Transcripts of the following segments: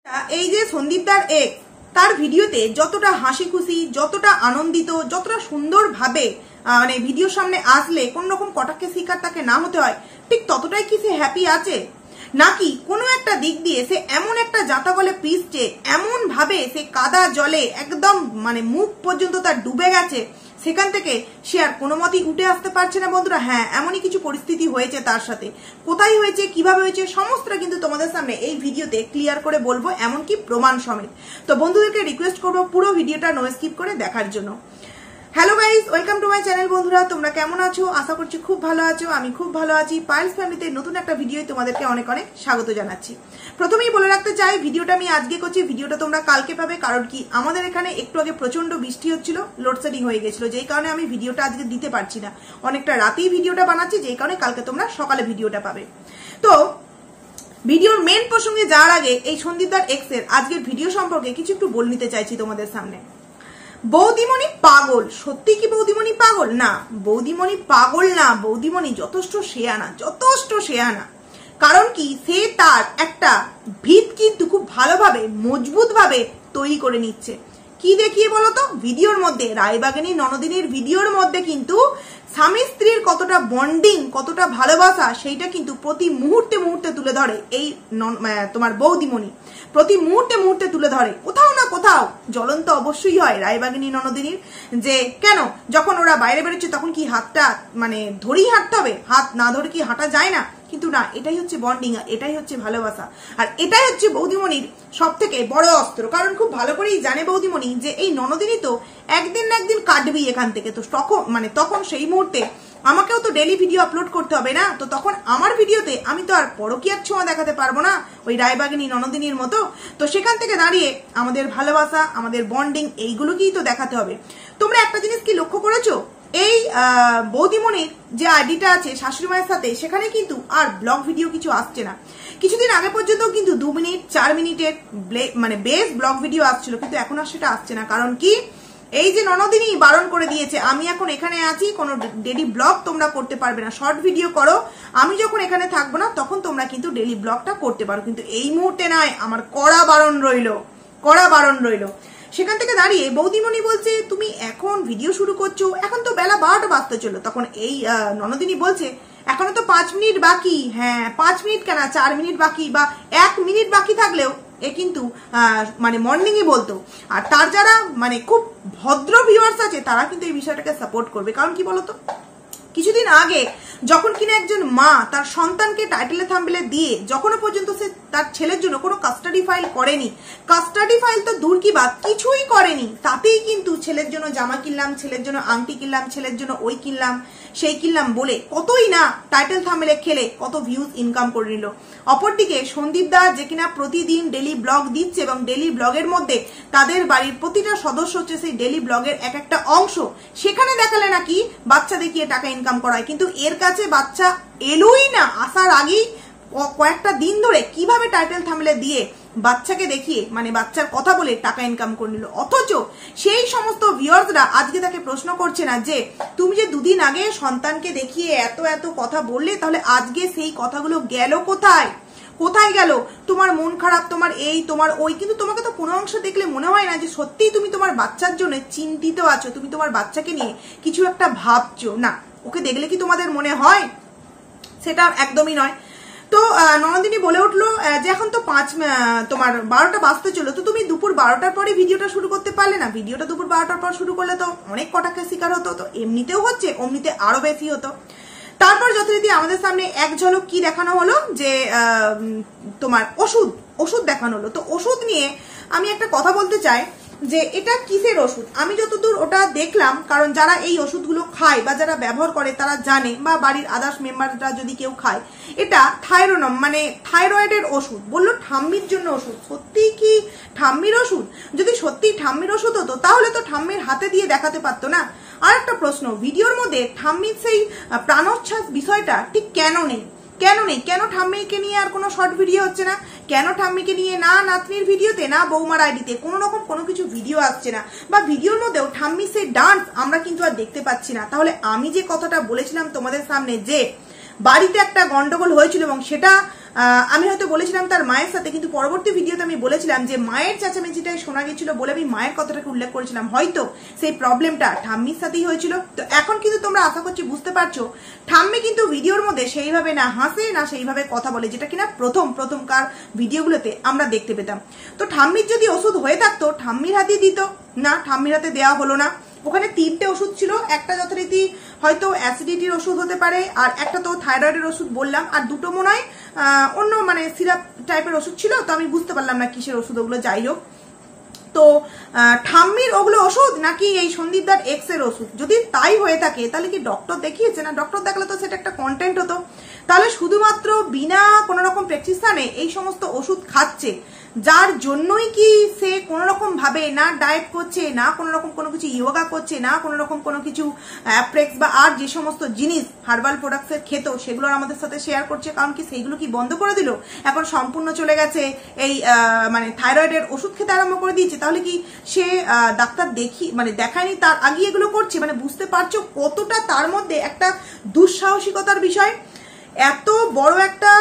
এই যে সন্দীপদার এক্স তার ভিডিওতে যতটা হাসি খুশি, যতটা আনন্দিত, যতটা সুন্দরভাবে মানে ভিডিওর সামনে আসলে কোন রকম কটাক্ষের শিকার তাকে না হতে হয়, ঠিক ততটাই কি সে হ্যাপি আছে? নাকি কোনো একটা দিক দিয়ে সে এমন একটা জাতা বলে পিসছে, এমন ভাবে সে কাদা জলে একদম মানে মুখ পর্যন্ত তার ডুবে গেছে, সেখান থেকে সে আর কোনো মতেই উঠে আসতে পারছে না। বন্ধুরা, হ্যাঁ, এমনই কিছু পরিস্থিতি হয়েছে তার সাথে। কোথায় হয়েছে, কিভাবে হয়েছে, সমস্তটা কিন্তু তোমাদের সামনে এই ভিডিওতে ক্লিয়ার করে বলবো, এমনকি প্রমাণ সমেত। তো বন্ধুদেরকে রিকোয়েস্ট করবো পুরো ভিডিওটা নো স্কিপ করে দেখার জন্য। Hello guys, welcome to my channel. বন্ধুরা, তোমরা কেমন আছো? আশা করছি খুব ভালো আছো। আমি খুব ভালো আছি। পাইলস ফ্যামিলিতে নতুন একটা ভিডিও তোমাদেরকে অনেক অনেক স্বাগত জানাচ্ছি। প্রথমেই বলে রাখতে চাই, ভিডিওটা আমি আজকে করছি, ভিডিওটা তোমরা কালকে পাবে। কারণ কি, আমাদের এখানে একটু আগে প্রচন্ড বৃষ্টি হচ্ছিল, লোডশেডিং হয়ে গেছিল, যেই কারণে আমি ভিডিওটা আজকে দিতে পারছি না। অনেকটা রাতেই ভিডিওটা বানাচ্ছি, যেই কারণে কালকে তোমরা সকালে ভিডিওটা পাবে। তো ভিডিওর মেন প্রসঙ্গে যাওয়ার আগে এই সন্দীপদার এক্স এর আজকের ভিডিও সম্পর্কে কিছু একটু বলে নিতে চাইছি তোমাদের সামনে। বৌদিমণি পাগল। সত্যি কি বৌদিমণি পাগল? না, বৌদিমণি পাগল না, বৌদিমণি যথেষ্ট শেয়ানা, যথেষ্ট শেয়ানা। কারণ কি, সে তার একটা ভিত কিন্তু খুব ভালোভাবে মজবুত ভাবে তৈরি করে নিচ্ছে। কি দেখিয়ে বলতো? ভিডিওর মধ্যে, রায়বাগিনী ননদিনীর ভিডিওর মধ্যে কিন্তু স্বামী স্ত্রীর কতটা বন্ডিং, কতটা ভালোবাসা, সেইটা কিন্তু প্রতি মুহূর্তে মুহূর্তে তুলে ধরে এই তোমার বৌদিমণি। প্রতি মুহূর্তে মুহূর্তে তুলে ধরে। কোথাও না কোথাও জ্বলন্ত অবশ্যই হয় রায়বাগিনী ননদিনীর, যে কেন যখন ওরা বাইরে বেরোচ্ছে তখন কি হাতটা মানে ধরেই হাঁটতে হবে, হাত না ধরে কি হাঁটা যায় না? কিন্তু না, এটাই হচ্ছে বন্ডিং, আর এটাই হচ্ছে ভালোবাসা, আর এটাই হচ্ছে বৌদিমণির সব থেকে বড় অস্ত্র। কারণ খুব ভালো করেই জানে বৌদিমণি যে এই ননদিনী তো একদিন না একদিন কাটবি এখান থেকে। তো তখন সেই মুহূর্তে আমাকেও তো ডেলি ভিডিও আপলোড করতে হবে না। তো তখন আমার ভিডিওতে আমি তো আর পরকীয়ার ছোঁয়া দেখাতে পারবো না ওই রায়বাগিনী ননদিনীর মতো। তো সেখান থেকে দাঁড়িয়ে আমাদের ভালোবাসা, আমাদের বন্ডিং, এইগুলোকেই তো দেখাতে হবে। তোমরা একটা জিনিস কি লক্ষ্য করেছো? এই বৌদিমণির যে আইডিটা আছে শাশুড়ি মায়ের সাথে, সেখানে কিন্তু আর ব্লগ ভিডিও কিছু আসছে না। কিছুদিন আগে পর্যন্ত কিন্তু 2 মিনিট 4 মিনিটের মানে বেশ ব্লগ ভিডিও আসছিল, কিন্তু এখন আর সেটা আসছে না। কারণ কি, এই যে ননদিনী বারণ করে দিয়েছে, আমি এখন এখানে আছি, কোনো ডেলি ব্লগ তোমরা করতে পারবে না, শর্ট ভিডিও করো, আমি যখন এখানে থাকবো না তখন তোমরা কিন্তু ডেলি ব্লগটা করতে পারো, কিন্তু এই মুহূর্তে নয়। আমার কড়া বারণ রইলো, কড়া বারণ রইলো। সেখান থেকে দাঁড়িয়ে বৌদিমণি বলছে তুমি এখন ভিডিও শুরু করছো, এখন তো বেলা 12টা বাজতে চলো। তখন এই ননদিনী বলছে এখনো তো 5 মিনিট বাকি। হ্যাঁ, 5 মিনিট কেন, 4 মিনিট বাকি বা 1 মিনিট বাকি থাকলেও এ কিন্তু মানে মর্নিংই বলতো। আর তার যারা মানে খুব ভদ্র ভিউয়ার্স আছে, তারা কিন্তু এই বিষয়টাকে সাপোর্ট করবে। কারণ কি বলতো, কিছুদিন আগে যখন কিনা একজন মা তার সন্তানকে টাইটেলে থাম্বনেলে দিয়ে যখনও পর্যন্ত সে তার ছেলের জন্য কোনো কাস্টাডি ফাইল করেনি, কাস্টাডি ফাইল তো দূর কি বাদ, কিছুই করেনি, তাতেই কিন্তু ছেলের জন্য জামা কিনলাম, ছেলের জন্য আংটি কিনলাম, ছেলের জন্য ওই কিনলাম সেই কিনলাম বলে কতই না টাইটেল থাম্বনেলে খেলে কত ভিউজ ইনকাম করে নিল। অপরদিকে সন্দীপ দা যে কিনা প্রতিদিন ডেলি ব্লগ দিচ্ছে, এবং ডেলি ব্লগের মধ্যে তাদের বাড়ির প্রতিটা সদস্য হচ্ছে সেই ডেলি ব্লগের এক একটা অংশ, সেখানে দেখালে নাকি বাচ্চা দেখিয়ে টাকা ইনকাম করায়। কিন্তু এর কাছে বাচ্চা এলোই না, আসার আগেই কয়েকটা দিন ধরে কিভাবে টাইটেল থাম্বনেলে দিয়ে বাচ্চাকে দেখিয়ে মানে বাচ্চার কথা বলে টাকা ইনকাম করে নিল। অথচ সেই সমস্ত ভিউয়ার্সরা আজকে তাকে প্রশ্ন করছে না যে তুমি যে 2 দিন আগে সন্তানকে দেখিয়ে এত এত কথা বললে, তাহলে আজকে সেই কথাগুলো গেল কোথায়? কোথায় গেল? তোমার মন খারাপ, তোমার এই তোমার ওই, কিন্তু তোমাকে তো কোনো অংশ দেখলে মনে হয় না যে সত্যিই তুমি তোমার বাচ্চার জন্য চিন্তিত আছো, তুমি তোমার বাচ্চাকে নিয়ে কিছু একটা ভাবছো। না, ওকে দেখলে কি তোমাদের মনে হয়? সেটা একদমই নয়। তো ননদিনী বলে উঠলো যে এখন তো তোমার 12টা বাজতে চলো, তো তুমি দুপুর 12টার পরে ভিডিওটা শুরু করতে পারলে না? ভিডিওটা দুপুর 12টার পর শুরু করলে তো অনেক কটাক্ষের শিকার হতো, তো এমনিতেও হচ্ছে, অমনিতে আরো বেশি হতো। তারপর যথারীতি আমাদের সামনে এক ঝলক কি দেখানো হলো, যে তোমার ওষুধ দেখানো হলো। তো ওষুধ নিয়ে আমি একটা কথা বলতে চাই যে এটা কিসের ওষুধ। আমি যতদূর ওটা দেখলাম, কারণ যারা এই ওষুধগুলো খায় বা যারা ব্যবহার করে তারা জানে, বা বাড়ির আদার্স মেম্বাররা যদি কেউ খায়, এটা থাইরোনম মানে থাইরয়েডের ওষুধ। বললো ঠাম্মির জন্য ওষুধ। সত্যি কি ঠাম্মির ওষুধ? যদি সত্যি ঠাম্মির ওষুধ হতো তাহলে তো ঠাম্মির হাতে দিয়ে দেখাতে পারতো না। আর একটা প্রশ্ন, ভিডিওর মধ্যে ঠাম্মির সেই প্রাণোচ্ছ্বাস বিষয়টা ঠিক কেন নেই? কেন ঠাম্মিকে নিয়ে আর কোনো শর্ট ভিডিও হচ্ছে না? কেন ঠাম্মিকে নিয়ে না নাতনির ভিডিওতে, না বৌমার আইডিতে কোনো রকম কোনো কিছু ভিডিও আসছে না? বা ভিডিওর মধ্যেও ঠাম্মির সেই ডান্স আমরা কিন্তু আর দেখতে পাচ্ছি না। তাহলে আমি যে কথাটা বলেছিলাম তোমাদের সামনে যে বাড়িতে একটা গন্ডগোল হয়েছিল এবং সেটা আমি হয়তো বলেছিলাম তার মায়ের সাথে, কিন্তু পরবর্তী ভিডিওতে আমি বলেছিলাম যে মায়ের চেঁচামেচিটাই শোনা গেছিল বলে আমি মায়ের কথাটাকে উল্লেখ করেছিলাম, হয়তো সেই প্রবলেমটা ঠাম্মির সাথেই হয়েছিল। তো এখন কিন্তু তোমরা আশা করছি বুঝতে পারছো ঠাম্মি কিন্তু ভিডিওর মধ্যে সেইভাবে না হাসে না সেইভাবে কথা বলে, যেটা কিনা প্রথমকার ভিডিওগুলোতে আমরা দেখতে পেতাম। তো ঠাম্মির যদি ওষুধ হয়ে থাকতো ঠাম্মির হাতেই দিত, না ঠাম্মির হাতে দেওয়া হলো না। ওখানে 3টে ওষুধ ছিল, একটা যথারীতি হয়তো অ্যাসিডিটির ওষুধ হতে পারে, আর একটা তো থাইরয়েডের ওষুধ বললাম, আর 2টো মনে হয় অন্য মানে সিরাপ টাইপের ওষুধ ছিল। তো আমি বুঝতে পারলাম না কিসের ওষুধ ওগুলো, যাই হোক। তো ঠাম্মির ওগুলো ওষুধ নাকি এই সন্দীপদার এক্স এর ওষুধ? যদি তাই হয়ে থাকে তাহলে কি ডক্টর দেখিয়েছে? না, ডক্টর দেখলে তো সেটা একটা কন্টেন্ট হতো। তাহলে শুধুমাত্র বিনা কোনো রকম প্রেসক্রিপশনে এই সমস্ত ওষুধ খাচ্ছে, যার জন্যই কি সে কোনো রকম ভাবে না ডায়েট করছে, না কোনো রকম কোনো কিছু ইয়োগা করছে, না কোনো রকম কোনো কিছু অ্যাপ্রেক্স বা আর যে সমস্ত জিনিস হার্বাল প্রোডাক্টসের খেত সেগুলো আমাদের সাথে শেয়ার করছে? কারণ কি সেইগুলো কি বন্ধ করে দিল? এখন সম্পূর্ণ চলে গেছে এই মানে থাইরয়েডের ওষুধ খেতে আরম্ভ করে দিয়েছে। তাহলে কি সে ডাক্তার দেখায়নি তার আগে এগুলো করছে? মানে বুঝতে পারছো কতটা তার মধ্যে একটা দুঃসাহসিকতার বিষয়। এত বড় একটা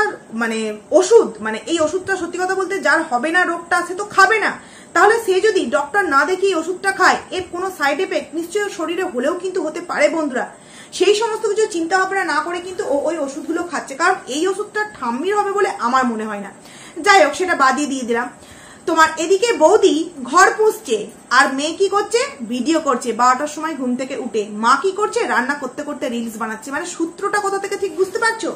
মানে ওষুধ, মানে এই ওষুধটা সত্যি কথা বলতে যার হবে না রোগটা সে তো খাবে না। তাহলে সে যদি ডক্টর না দেখে এই ওষুধটা খায়, এর কোনো সাইড এফেক্ট নিশ্চয়ই শরীরে হলেও কিন্তু হতে পারে বন্ধুরা। সেই সমস্ত কিছু চিন্তা ভাবনা না করে কিন্তু ওই ওষুধগুলো খাচ্ছে, কারণ এই ওষুধটা ঠাম্মির হবে বলে আমার মনে হয় না। যাই হোক, সেটা বাদই দিয়ে দিলাম। তোমার এদিকে বৌদি ঘর পুষছে আর মেয়ে কি করছে? ভিডিও করছে 12টার সময় ঘুম থেকে উঠে। মা কি করছে? রান্না করতে করতে রিলস বানাচ্ছে। মানে সূত্রটা কোথা থেকে ঠিক বুঝতে পারছো?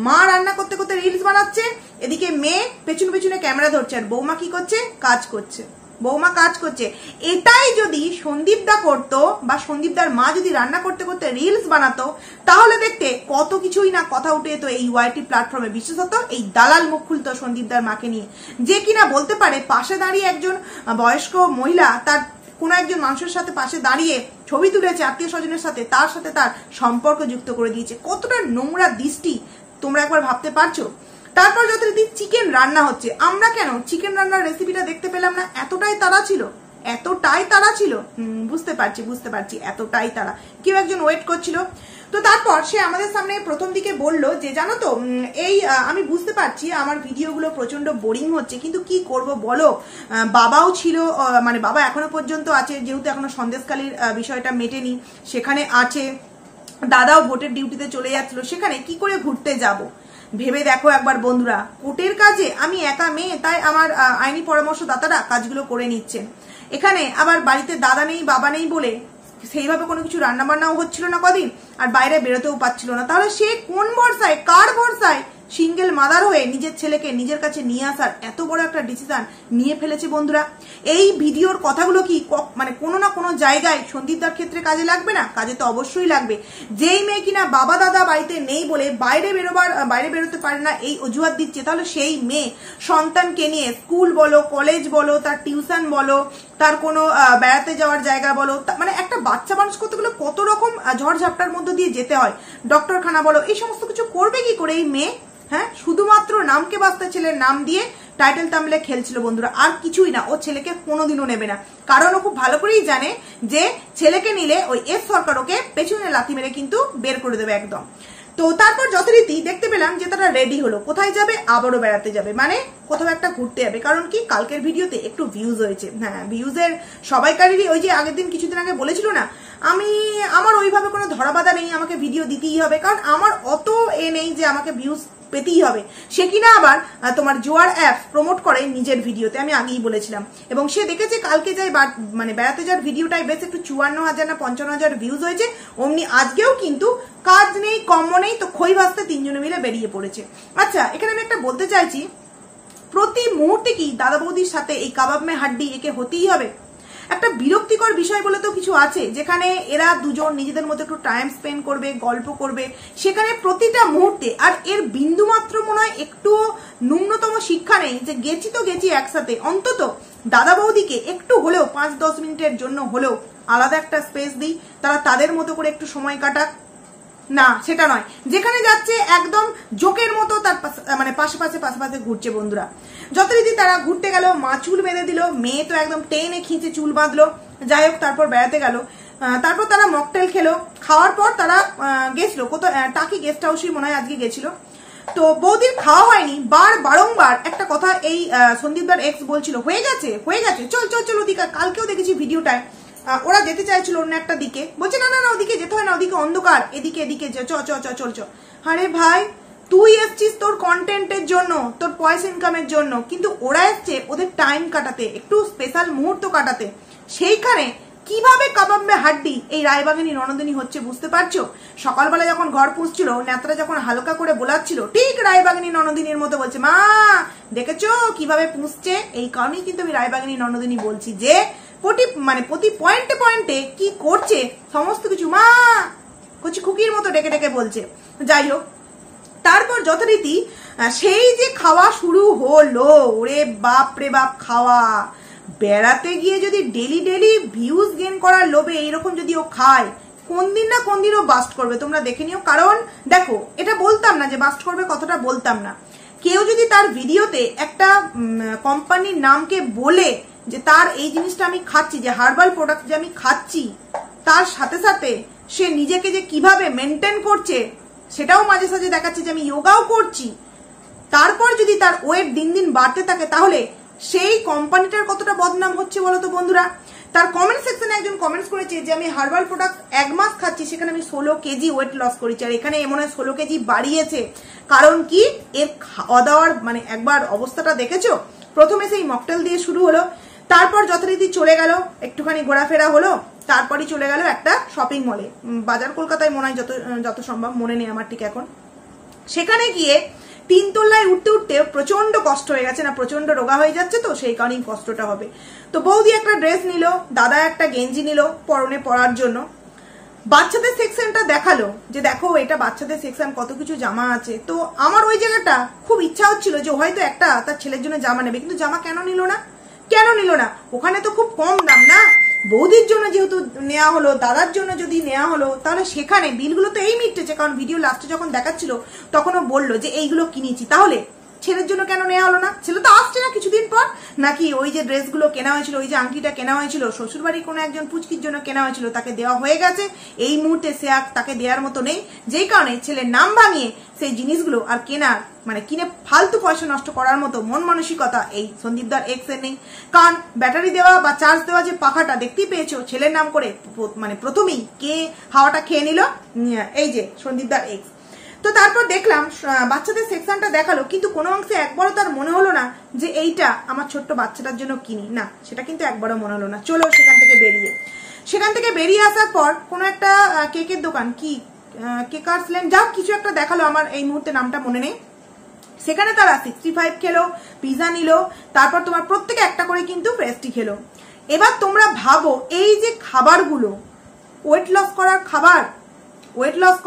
মা রান্না করতে করতে রিলস বানাচ্ছে, এদিকে মেয়ে পেছনে পেছনে ক্যামেরা ধরছে, আর বৌমা কি করছে? কাজ করছে। বৌমা কাজ করছে। এটাই যদি সন্দীপদা করতো বা সন্দীপদার মা যদি রান্না করতে করতে রিলস বানাতো, তাহলে দেখতে কত কিছুই না কথা উঠে যেত এই ওয়াইটি প্ল্যাটফর্মে। বিশেষত এই দালাল মুখ খুলতো সন্দীপদার মাকে নিয়ে, যে কিনা বলতে পারে পাশে দাঁড়িয়ে একজন বয়স্ক মহিলা তার কোনো একজন মানুষের সাথে পাশে দাঁড়িয়ে ছবি তুলেছে আত্মীয় স্বজনের সাথে, তার সাথে তার সম্পর্ক যুক্ত করে দিয়েছে। কতটা নোংরা দৃষ্টি তোমরা একবার ভাবতে পারছো? তারপর যথারীতি চিকেন রান্না হচ্ছে। আমরা কেন চিকেন রান্নার রেসিপিটা দেখতে পেলাম না? এতটাই তাড়া ছিল, এতটাই তাড়া ছিল। বুঝতে পারছি এতটাই তাড়া। কেউ একজন ওয়েট করছিল। তো তারপর সে আমাদের সামনে প্রথম দিকে বলল যে জানো তো এই আমি বুঝতে পারছি আমার ভিডিওগুলো প্রচন্ড বোরিং হচ্ছে, কিন্তু কি করব বলো, বাবাও ছিল, মানে বাবা এখনো পর্যন্ত আছে, যেহেতু এখনো সন্দেশখালীর বিষয়টা মেটেনি, সেখানে আছে। দাদাও ভোটের ডিউটিতে চলে যাচ্ছিল, সেখানে কি করে ঘুরতে যাব? ভেবে দেখো একবার বন্ধুরা। কোর্টের কাজে আমি একা মেয়ে, তাই আমার আইনি পরামর্শদাতারা কাজগুলো করে নিচ্ছেন। এখানে আবার বাড়িতে দাদা নেই বাবা নেই বলে সেইভাবে কোনো কিছু রান্না বান্নাও হচ্ছিল না কদিন, আর বাইরে বেরোতেও পাচ্ছিল না। তাহলে সে কোন ভরসায়, কার ভরসায় সিঙ্গেল মাদার হয়ে নিজের ছেলেকে নিজের কাছে নিয়ে আসার এত বড় একটা ডিসিশন নিয়ে ফেলেছে বন্ধুরা? এই ভিডিওর কথাগুলো কি মানে কোনো না কোনো জায়গায় সন্দীপদার ক্ষেত্রে কাজে লাগবে না? কাজে তো অবশ্যই লাগবে। যেই মেয়ে কিনা বাবা দাদা বাড়িতে নেই বলে বাইরে বেরোতে পারে না এই অজুহাত দিচ্ছে, তাহলে সেই মেয়ে সন্তানকে নিয়ে স্কুল বলো, কলেজ বলো, তার টিউশন বলো, তার কোনো বেড়াতে যাওয়ার জায়গা বলো, মানে একটা বাচ্চা মানুষ করতে গেলে কত রকম ঝড়ঝাপটার মধ্যে দিয়ে যেতে হয়, ডক্টরখানা বলো, এই সমস্ত কিছু করবে কি করে এই মেয়ে? হ্যাঁ, শুধুমাত্র নামকে বাস্তে ছেলের নাম দিয়ে টাইটেল তামলে খেলছিল বন্ধুরা, আর কিছুই না। ও ছেলেকে কোনোদিনও নেবে না, কারণ ও খুব ভালো করেই জানে যে ছেলেকে নিলে ওই এস সরকার ওকে পেছনে লাথি মেরে কিন্তু বের করে দেবে একদম। তো তারপর যথারীতি দেখতে পেলাম যে তারা রেডি হলো। কোথায় যাবে? আবারও বেড়াতে যাবে, মানে কোথাও একটা ঘুরতে যাবে। কারণ কি, কালকের ভিডিওতে একটু ভিউজ হয়েছে। হ্যাঁ, ভিউজের সবাইকারই ওই যে আগের দিন কিছুদিন আগে বলেছিল না, আমার ওইভাবে কোনো ধরাবাধা নেই, আমাকে ভিডিও দিতেই হবে, কারণ আমার অত নেই যে আমাকে ভিউজ পেতেই হবে। সে কিনা আবার তোমার জোয়ার অ্যাপ প্রমোট করে নিজের ভিডিওতে, আমি আগেই বলেছিলাম। এবং সে দেখেছে কালকে যাই মানে বেড়াতে যাওয়ার ভিডিওটাই বেশ একটু 54,000 না 55,000 ভিউজ হয়েছে। অমনি আজকেও কিন্তু কাজ নেই, কম্ম নেই, তো খই ভাজতে তিনজনে মিলে বেরিয়ে পড়েছে। আচ্ছা, এখানে আমি একটা বলতে চাইছি, প্রতি মুহূর্তে কি দাদা বৌদির সাথে এই কাবাব মে হাড্ডি একে হতেই হবে? একটা বিরক্তিকর বিষয় বলে তো কিছু আছে, যেখানে এরা দুজন নিজেদের মধ্যে একটু টাইম স্পেন্ড করবে, গল্প করবে, সেখানে প্রতিটা মুহূর্তে। আর এর বিন্দুমাত্র মনে হয় একটু ন্যূনতম শিক্ষা নেই যে গেছি তো গেছি একসাথে, অন্তত দাদা বৌদিকে একটু হলেও 5-10 মিনিটের জন্য হলেও আলাদা একটা স্পেস দিই, তারা তাদের মতো করে একটু সময় কাটাক। না, সেটা নয়, যেখানে যাচ্ছে একদম জোকের মতো তার মানে পাশে ঘুরছে বন্ধুরা। যথারীতি তারা ঘুরতে গেল, মা চুল বেঁধে দিল, মেয়ে তো একদম টেনে খিঁচে চুল বাঁধলো। যাই হোক, তারপর বেড়াতে গেল। তারপর তারা মকটেল খেলো। খাওয়ার পর তারা গেছিল কোথাও, টাকি গেস্ট হাউসই মনে হয় আজকে গেছিল। তো বৌদির খাওয়া হয়নি, বারংবার একটা কথা এই সন্দীপদার এক্স বলছিল, হয়ে গেছে চল চল চল ওদিকে। কালকেও দেখেছি ভিডিওটায় ওরা যেতে চাইছিল অন্য একটা দিকে, বলছে না না না ওদিকে যেতে হয় না, ওদিকে অন্ধকার, এদিকে এদিকে চ চ চ চল চ। আরে ভাই তুই এসছিস তোর কন্টেন্টের জন্য, তোর পয়সা ইনকামের জন্য, কিন্তু ওরা এসছে ওদের টাইম কাটাতে, একটু স্পেশাল মুহূর্ত কাটাতে। সেইখানে কিভাবে কাবাম্বে হাড্ডি এই রায়বাগিনী ননদিনী হচ্ছে বুঝতে পারছো? সকালবেলা যখন ঘর পুষছিল, নেত্রা যখন হালকা করে বোলাচ্ছিল, ঠিক রায়বাগিনী ননদিনীর মতো বলছে, মা দেখেছো কিভাবে পুষছে। এই কারণেই কিন্তু আমি রায়বাগিনী ননদিনী বলছি যে প্রতি পয়েন্টে পয়েন্টে কি করছে সমস্ত কিছু মা কচি খুকির মতো ডেকে ডেকে বলছে। যাই হোক, তারপর যথারীতি সেই যে খাওয়া শুরু হলো, ওরে বাপ রে বাপ খাওয়া। বেড়াতে গিয়ে যদি ডেলি ডেলি ভিউজ গেইন করার লোভে এইরকম যদি ও খায়, কোন দিন না কোন দিন ও বাস্ট করবে, তোমরা দেখে নিও। কারণ দেখো, এটা বলতাম না যে বাস্ট করবে, কথাটা বলতাম না। কেউ যদি তার ভিডিওতে একটা কোম্পানির নামকে বলে যে তার এই জিনিসটা আমি খাচ্ছি, যে হার্বাল প্রোডাক্ট যে আমি খাচ্ছি, তার সাথে সাথে সে নিজেকে যে কিভাবে মেনটেন করছে সেটাও মাঝে সাঝে দেখাচ্ছে যে আমি যোগাও করছি, তারপর যদি তার ওয়েট দিন দিন বাড়তে থাকে, তাহলে সেই কোম্পানিটার কতটা বদনাম হচ্ছে বলতো বন্ধুরা। তার কমেন্ট সেকশনে একজন কমেন্টস করেছে যে আমি হার্বাল প্রোডাক্ট 1 মাস খাচ্ছি, সেখানে আমি 16 কেজি ওয়েট লস করেছি, আর এখানে মনে হয় 16 কেজি বাড়িয়েছে। কারণ কি, এর খাওয়া দাওয়ার মানে একবার অবস্থাটা দেখেছো। প্রথমে সেই মকটেল দিয়ে শুরু হলো, তারপর যথারীতি চলে গেল একটুখানি ঘোরাফেরা হলো, তারপরই চলে গেল একটা শপিং মলে, বাজার কলকাতায় মনে হয়, যত সম্ভব মনে নেই আমার ঠিক এখন। সেখানে গিয়ে 3 তলায় উঠতে উঠতে প্রচন্ড কষ্ট হয়ে গেছে, না প্রচন্ড রোগা হয়ে যাচ্ছে, তো সেই কারণেই কষ্টটা হবে। তো বৌদি একটা ড্রেস নিল, দাদা একটা গেঞ্জি নিল পরনে পরার জন্য। বাচ্চাদের সেকশনটা দেখালো যে দেখো এটা বাচ্চাদের সেকশন, কত কিছু জামা আছে। তো আমার ওই জায়গাটা খুব ইচ্ছা হচ্ছিল যে হয়তো একটা তার ছেলের জন্য জামা নেবে, কিন্তু জামা কেন নিল না? ওখানে তো খুব কম দাম না। বৌদির জন্য যেহেতু নেওয়া হলো, দাদার জন্য যদি নেওয়া হলো, তাহলে সেখানে বিলগুলো তো এই মিটতেছে। কারণ ভিডিও লাস্টে যখন দেখাচ্ছিল তখনও বললো যে এইগুলো কিনেছি, তাহলে ছেলের জন্য কেন নেওয়া হলো না? ছেলে তো আসছে না কিছুদিন পর, নাকি ওই যে ড্রেসগুলো কেনা হয়েছিল, ওই যে আংটিটা কেনা হয়েছিল শ্বশুরবাড়ির কোনো একজন পুচকির জন্য কেনা হয়েছিল, তাকে দেওয়া হয়ে গেছে। এই মুহূর্তে সে আর তাকে দেওয়ার মতো নেই, যেই কারণে ছেলের নাম ভাঙিয়ে সেই জিনিসগুলো আর কেনার মানে কিনে ফালতু পয়সা নষ্ট করার মতো মন মানসিকতা এই সন্দীপদার এক্স এর নেই। কারণ ব্যাটারি দেওয়া বা চার্জ দেওয়া যে পাখাটা দেখতেই পেয়েছো, ছেলের নাম করে মানে প্রথমেই কে হাওয়াটা খেয়ে নিল, এই যে সন্দীপদার এক্স। তো তারপর দেখলাম বাচ্চাদের সেকশনটা দেখালো, কিন্তু কোনো অংশে একবারও তার মনে হলো না যে এইটা আমার ছোট্ট বাচ্চাটার জন্য কিনি, না সেটা কিন্তু একবারও মনে হলো না। চলো সেখান থেকে বেরিয়ে আসার পর কোনো একটা কেকের দোকান, কি কেকার্স ল্যান্ড, যা কিছু একটা দেখালো, আমার এই মুহূর্তে নামটা মনে নেই। সেখানে তারা 65 খেলো, পিজা নিল, তারপর তোমার প্রত্যেকে একটা করে কিন্তু পেস্ট্রি খেলো। এবার তোমরা ভাবো এই যে খাবারগুলো, ওয়েট লস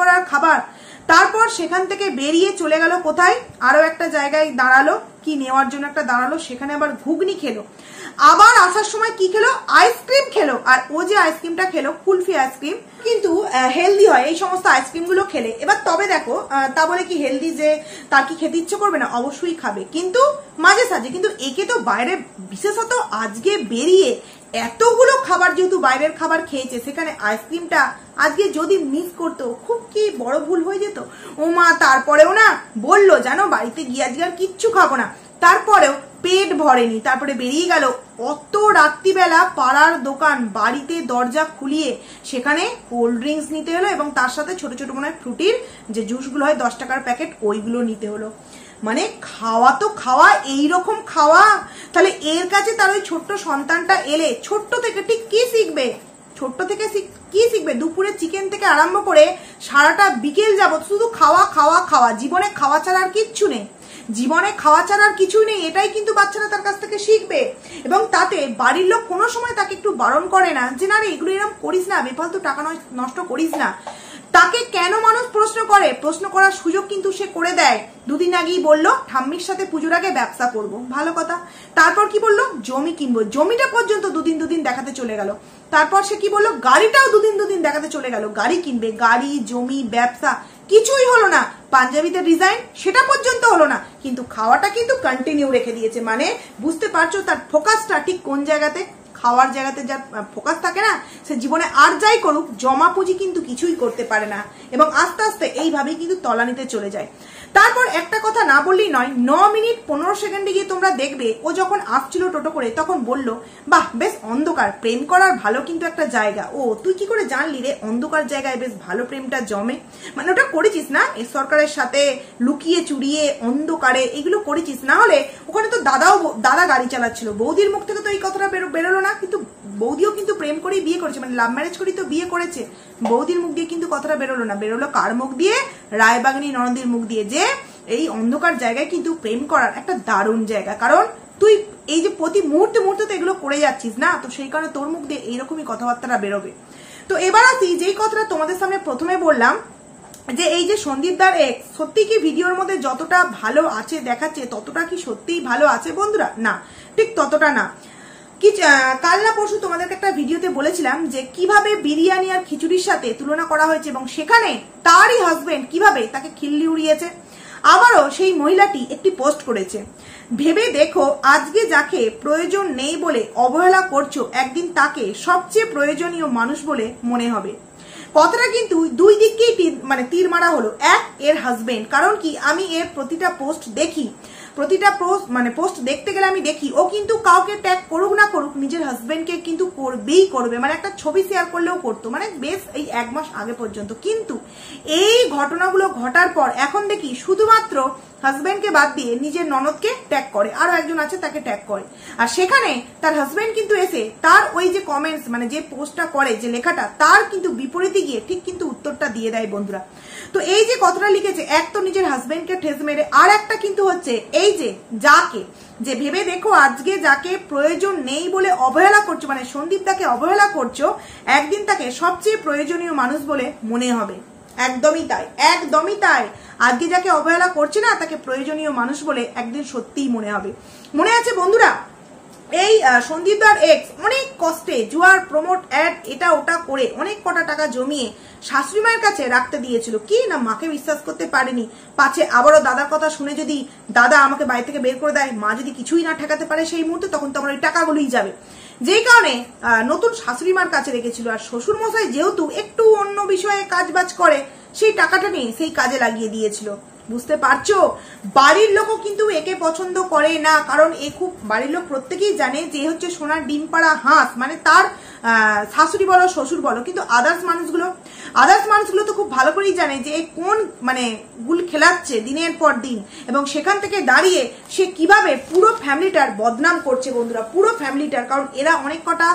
করার খাবার, তারপর সেখান থেকে বেরিয়ে চলে গেল কোথায়, আরো একটা জায়গায় দাঁড়ালো, কি নেওয়ার জন্য একটা দাঁড়ালো, সেখানে আবার ঘুগনি খেলো, আবার আসার সময় কি খেলো, আইসক্রিম খেলো। আর ও যে আইসক্রিমটা খেলো, কুলফি আইসক্রিম, কিন্তু হেলদি হয় এই সমস্ত আইসক্রিম গুলো খেলে। এবার তবে দেখো, তা বলে কি হেলদি যে তার কি খেতে ইচ্ছে করবে না? অবশ্যই খাবে, কিন্তু মাঝে সাঝে। কিন্তু একে তো বাইরে, বিশেষত আজকে বেরিয়ে এতগুলো খাবার যেহেতু বাইরের খাবার খেয়েছে, সেখানে আইসক্রিমটা আজকে যদি মিস করতো, খুব কি বড় ভুল হয়ে যেত। ও মা, তারপরেও না বললো জানো বাড়িতে গিয়ে আজকে আর কিচ্ছু খাবো না, তারপরেও পেট ভরেনি। তারপরে বেরিয়ে গেল অত রাত্রিবেলা পাড়ার দোকান, বাড়িতে দরজা খুলিয়ে সেখানে কোল্ড ড্রিঙ্কস নিতে হলো, এবং তার সাথে ছোট ছোট মনে হয় ফ্রুটির যে জুসগুলো হয় 10 টাকার প্যাকেট, ওইগুলো নিতে হলো। মানে খাওয়া তো খাওয়া, এইরকম খাওয়া। তাহলে এর কাছে তার ওই ছোট্ট সন্তানটা এলে ছোট্ট থেকে ঠিক কি শিখবে? কি শিখবে? দুপুরে চিকেন থেকে আরম্ভ করে সারাটা বিকেল যাবত শুধু খাওয়া খাওয়া খাওয়া। জীবনে খাওয়া ছাড়া আর কিচ্ছু নেই, কিছুই নেই। এটাই কিন্তু বাচ্চারা তার কাছ থেকে শিখবে। এবং তাতে বাড়ির লোক কোনো সময় তাকে একটু বারণ করে না যে না রে এগুলো এরকম করিস না, বেফালতু টাকা নষ্ট করিস না। তাকে কেন মানুষ প্রশ্ন করে? প্রশ্ন করার সুযোগ কিন্তু সে করে দেয়। দুদিন আগেই বললো ঠাম্মির সাথে পুজোর আগে ব্যবসা করব, ভালো কথা। তারপর কি বললো? জমি কিনবো। জমিটা পর্যন্ত দুদিন দেখাতে চলে গেল। তারপর সে কি বললো? গাড়িটাও দুদিন দেখাতে চলে গেল। গাড়ি কিনবে, গাড়ি, জমি, ব্যবসা কিছুই হলো না। পাঞ্জাবিতে ডিজাইন সেটা পর্যন্ত হলো না, কিন্তু খাওয়াটা কিন্তু কন্টিনিউ রেখে দিয়েছে। মানে বুঝতে পারছো তার ফোকাসটা ঠিক কোন জায়গাতে? খাওয়ার জায়গাতে যার ফোকাস থাকে না, সে জীবনে আর যাই করুক জমা পুঁজি কিন্তু কিছুই করতে পারে না, এবং আস্তে আস্তে এইভাবেই কিন্তু তলানিতে চলে যায়। তারপর একটা কথা না বললেই নয়, 9 মিনিট 15 সেকেন্ডে গিয়ে তোমরা দেখবে ও যখন আসছিল টোটো করে তখন বলল, বাহ বেশ অন্ধকার, প্রেম করার ভালো কিন্তু একটা জায়গা। ও তুই কি করে জানলি রে অন্ধকার জায়গায় বেশ ভালো প্রেমটা জমে? মানে ওটা করেছিস না এস সরকারের সাথে লুকিয়ে চুরিয়ে অন্ধকারে, এগুলো করেছিস, না হলে ওখানে তো দাদা গাড়ি চালাচ্ছিল, বৌদির মুখ থেকে তো এই কথাটা বেরোলো না। কিন্তু বৌদিও কিন্তু প্রেম করেই বিয়ে করেছে, মানে লাভ ম্যারেজ করেই তো বিয়ে করেছে, বৌদির মুখ দিয়ে কিন্তু কথাটা বেরোলো না, বেরোলো কার মুখ দিয়ে? রায়বাগিনী ননদীর মুখ দিয়ে, যে এই অন্ধকার জায়গায় কিন্তু প্রেম করার একটা দারুণ জায়গা, কারণ তুই এই যে প্রতি মুহূর্তে মুহূর্তে তো এগুলো করে যাচ্ছিস না, তো সেই কারণে তোর মুখ দিয়ে এইরকমই কথাবার্তাটা বেরোবে। তো এবার আসি যেই কথাটা তোমাদের সামনে প্রথমে বললাম, যে এই যে সন্দীপদার এক্স সত্যি কি ভিডিওর মধ্যে যতটা ভালো আছে দেখাচ্ছে ততটা কি সত্যিই ভালো আছে বন্ধুরা? না, ঠিক ততটা না। কি কাল না পরশু তোমাদেরকে একটা ভিডিওতে বলেছিলাম যে কিভাবে বিরিয়ানি আর খিচুড়ির সাথে তুলনা করা হয়েছে, এবং সেখানে তারই হাজবেন্ড কিভাবে তাকে খিল্লি উড়িয়েছে। আবারও সেই মহিলাটি একটি পোস্ট করেছে, ভেবে দেখো আজকে যাকে প্রয়োজন নেই বলে অবহেলা করছো, একদিন তাকে সবচেয়ে প্রয়োজনীয় মানুষ বলে মনে হবে। কথাটা কিন্তু দুই দিককেই মানে তীর মারা হলো। এক, এর হাজবেন্ড, কারণ কি আমি এর প্রতিটা পোস্ট দেখি, প্রতিটা পোস্ট দেখতে গেলে আমি দেখি ও কিন্তু কাউকে ট্যাগ করুক না করুক নিজের হাজবেন্ডকে কিন্তু করবেই করবে, মানে একটা ছবি শেয়ার করলেও করতো, মানে বেশ এই 1 মাস আগে পর্যন্ত। কিন্তু এই ঘটনাগুলো ঘটার পর এখন দেখি শুধুমাত্র হাজবেন্ডকে বাদ দিয়ে নিজের ননদকে ট্যাগ করে, আরো একজন আছে তাকে ট্যাগ করে, আর সেখানে তার হাজবেন্ড কিন্তু এসে তার ওই যে কমেন্টস মানে যে পোস্টটা করে, যে লেখাটা, তার কিন্তু বিপরীতে গিয়ে ঠিক কিন্তু উত্তরটা দিয়ে দেয় বন্ধুরা। তো এই যে কথাটা লিখেছে, এক তো নিজের হাজবেন্ডকে ঠেস মেরে, আর একটা কিন্তু হচ্ছে এই যে যাকে, যে ভেবে দেখো আজকে যাকে প্রয়োজন নেই বলে অবহেলা করছো, মানে সন্দীপদাকে অবহেলা করছো, একদিন তাকে সবচেয়ে প্রয়োজনীয় মানুষ বলে মনে হবে। একদমই তাই, একদমই তাই। আজকে যাকে অবহেলা করছে না তাকে প্রয়োজনীয় মানুষ বলে একদিন সত্যিই মনে হবে। মনে আছে বন্ধুরা, এই সন্দীপদার এক্স অনেক কষ্টে জুয়ার প্রমোট অ্যাড এটা ওটা করে অনেক কটা টাকা জমিয়ে শাশুড়ি মায়ের কাছে রাখতে দিয়েছিল, কি না মাকে বিশ্বাস করতে পারেনি, পাছে আবারও দাদার কথা শুনে যদি দাদা আমাকে বাড়ি থেকে বের করে দেয়, মা যদি কিছুই না ঠেকাতে পারে সেই মুহূর্তে, তখন তো আমার ওই টাকাগুলোই যাবে। যেই কারণে নতুন শাশুড়ি মার কাছে রেখেছিল, আর শ্বশুর মশাই যেহেতু একটু অন্য বিষয়ে কাজ বাজ করে, সেই টাকাটা নিয়ে সেই কাজে লাগিয়ে দিয়েছিল। বুঝতে পারছো, বাড়ির লোকও কিন্তু একে পছন্দ করে না, কারণ এ খুব বাড়ির লোক প্রত্যেকেই জানে যে হচ্ছে সোনার ডিম পাড়া হাঁস, মানে তার শাশুড়ি বলো শ্বশুর বলো, কিন্তু আদার্স মানুষগুলো তো খুব ভালো করেই জানে যে কোন মানে গুল খেলাচ্ছে দিনের পর দিন, এবং সেখান থেকে দাঁড়িয়ে সে কিভাবে পুরো ফ্যামিলিটার বদনাম করছে বন্ধুরা, পুরো ফ্যামিলিটার, কারণ এরা অনেক কটা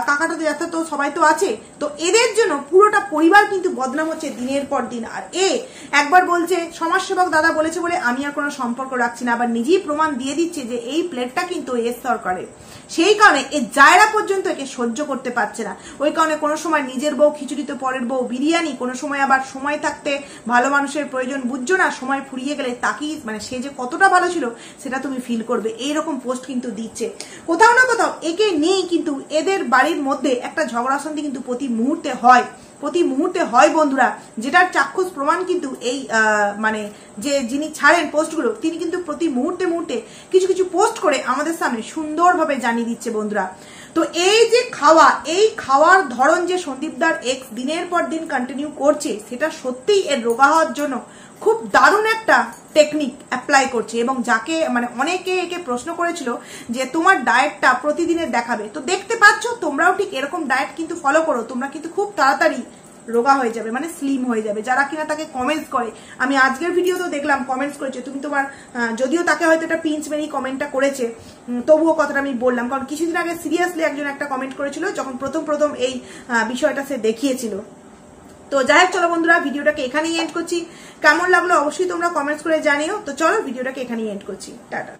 কাকাটা যাতে তো সবাই তো আছে, তো এদের জন্য পুরোটা পরিবার কিন্তু বদনাম হচ্ছে দিনের পর দিন। আর এ একবার বলছে সমাজসেবক দাদা বলেছে বলে আমি আর কোনো সম্পর্ক রাখছি না, আবার নিজেই প্রমাণ দিয়ে দিচ্ছে যে এই প্লেটটা কিন্তু এস সরকারের, সেই কারণে এ জায়গা পর্যন্ত একে সহ্য করতে পারছে না। ওই কারণে কোনো সময় নিজের বউ খিচুড়ি তো পরের বউ বিরিয়ানি, কোনো সময় আবার সময় থাকতে ভালো মানুষের প্রয়োজন বুঝছো না, সময় ফুরিয়ে গেলে তাকেই মানে সে যে কতটা ভালো ছিল সেটা তুমি ফিল করবে, এইরকম পোস্ট কিন্তু দিচ্ছে। কোথাও না কোথাও একে নিয়েই কিন্তু এদের বাড়ির মধ্যে একটা ঝগড়া শান্তি কিন্তু প্রতি মুহূর্তে হয় বন্ধুরা, যেটার চাক্ষুষ প্রমাণ কিন্তু এই মানে যে যিনি ছাড়েন পোস্টগুলো, তিনি কিন্তু প্রতি মুহূর্তে কিছু কিছু পোস্ট করে আমাদের সামনে সুন্দরভাবে জানিয়ে দিচ্ছে বন্ধুরা। তো এই যে খাওয়ার ধরন যে সন্দীপদার এক্স দিনের পর দিন কন্টিনিউ করছে, সেটা সত্যিই এর রোগা হওয়ার জন্য খুব দারুণ একটা টেকনিক অ্যাপ্লাই করছে, এবং যাকে মানে অনেকে একে প্রশ্ন করেছিল যে তোমার ডায়েটটা প্রতিদিনের দেখাবে, তো দেখতে পাচ্ছ তোমরাও ঠিক এরকম ডায়েট কিন্তু ফলো করো, তোমরা কিন্তু খুব তাড়াতাড়ি রোগা হয়ে যাবে, মানে স্লিম হয়ে যাবে। যারা কিনা তাকে কমেন্টস করে, আমি আজকের ভিডিওতেও দেখলাম কমেন্টস করেছে, তুমি তোমার যদিও তাকে হয়তো একটা পিঞ্চ মেরেই কমেন্টটা করেছে, তবুও কথাটা আমি বললাম, কারণ কিছুদিন আগে সিরিয়াসলি একজন একটা কমেন্ট করেছিল যখন প্রথম এই বিষয়টা সে দেখিয়েছিল। তো যাই হোক, চলো বন্ধুরা ভিডিওটাকে এখানেই এন্ড করছি। কেমন লাগলো অবশ্যই তোমরা কমেন্টস করে জানিও। তো চলো ভিডিওটাকে এখানেই এন্ড করছি, টাটা।